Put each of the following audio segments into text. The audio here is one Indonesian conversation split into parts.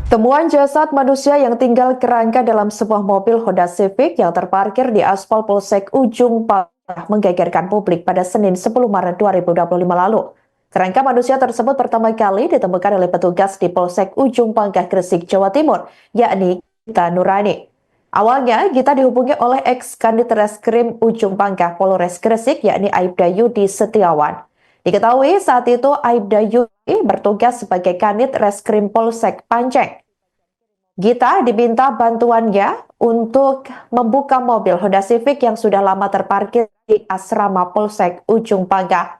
Temuan jasad manusia yang tinggal kerangka dalam sebuah mobil Honda Civic yang terparkir di aspal Polsek Ujung Pangkah menggegerkan publik pada Senin 10 Maret 2025 lalu. Kerangka manusia tersebut pertama kali ditemukan oleh petugas di Polsek Ujung Pangkah, Gresik, Jawa Timur, yakni Gita Nurani. Awalnya, Gita dihubungi oleh ex-Kanit Reskrim Ujung Pangkah Polres Gresik, yakni Aibda Yudi Setiawan. Diketahui saat itu Aibda Yudi bertugas sebagai Kanit Reskrim Polsek Panceng. Gita diminta bantuannya untuk membuka mobil Honda Civic yang sudah lama terparkir di asrama Polsek Ujung Pangkah.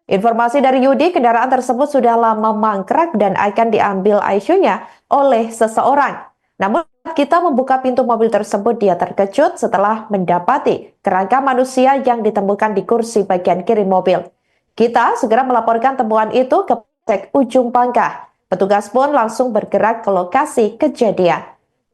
Informasi dari Yudi, kendaraan tersebut sudah lama mangkrak dan akan diambil ICU-nya oleh seseorang. Namun kita membuka pintu mobil tersebut, dia terkejut setelah mendapati kerangka manusia yang ditemukan di kursi bagian kiri mobil. Kita segera melaporkan temuan itu ke Polsek Ujung Pangkah. Petugas pun langsung bergerak ke lokasi kejadian.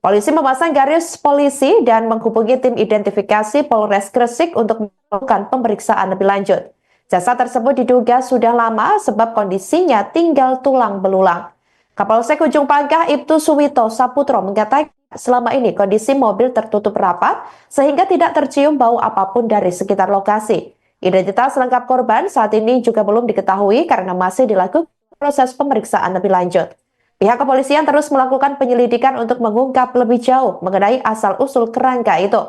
Polisi memasang garis polisi dan menghubungi tim identifikasi Polres Gresik untuk melakukan pemeriksaan lebih lanjut. Jasad tersebut diduga sudah lama sebab kondisinya tinggal tulang belulang. Kapolsek Ujung Pangkah Ibtu Suwito Saputro mengatakan selama ini kondisi mobil tertutup rapat sehingga tidak tercium bau apapun dari sekitar lokasi. Identitas lengkap korban saat ini juga belum diketahui karena masih dilakukan proses pemeriksaan lebih lanjut. Pihak kepolisian terus melakukan penyelidikan untuk mengungkap lebih jauh mengenai asal-usul kerangka itu.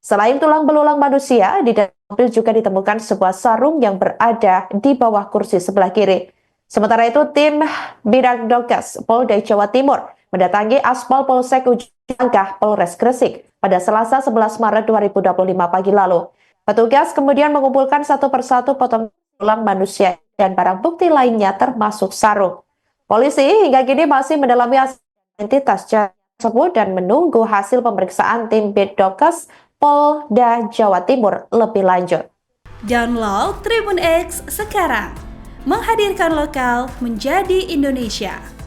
Selain tulang belulang manusia, di dalam mobil juga ditemukan sebuah sarung yang berada di bawah kursi sebelah kiri. Sementara itu, tim Bidang Dokes Polda Jawa Timur mendatangi aspal Polsek Ujung Pangkah Polres Gresik pada Selasa 11 Maret 2025 pagi lalu. Petugas kemudian mengumpulkan satu persatu potong tulang manusia dan barang bukti lainnya termasuk sarung. Polisi hingga kini masih mendalami identitas tersebut dan menunggu hasil pemeriksaan tim Bidokes Polda Jawa Timur lebih lanjut. Download Tribun X sekarang, menghadirkan lokal menjadi Indonesia.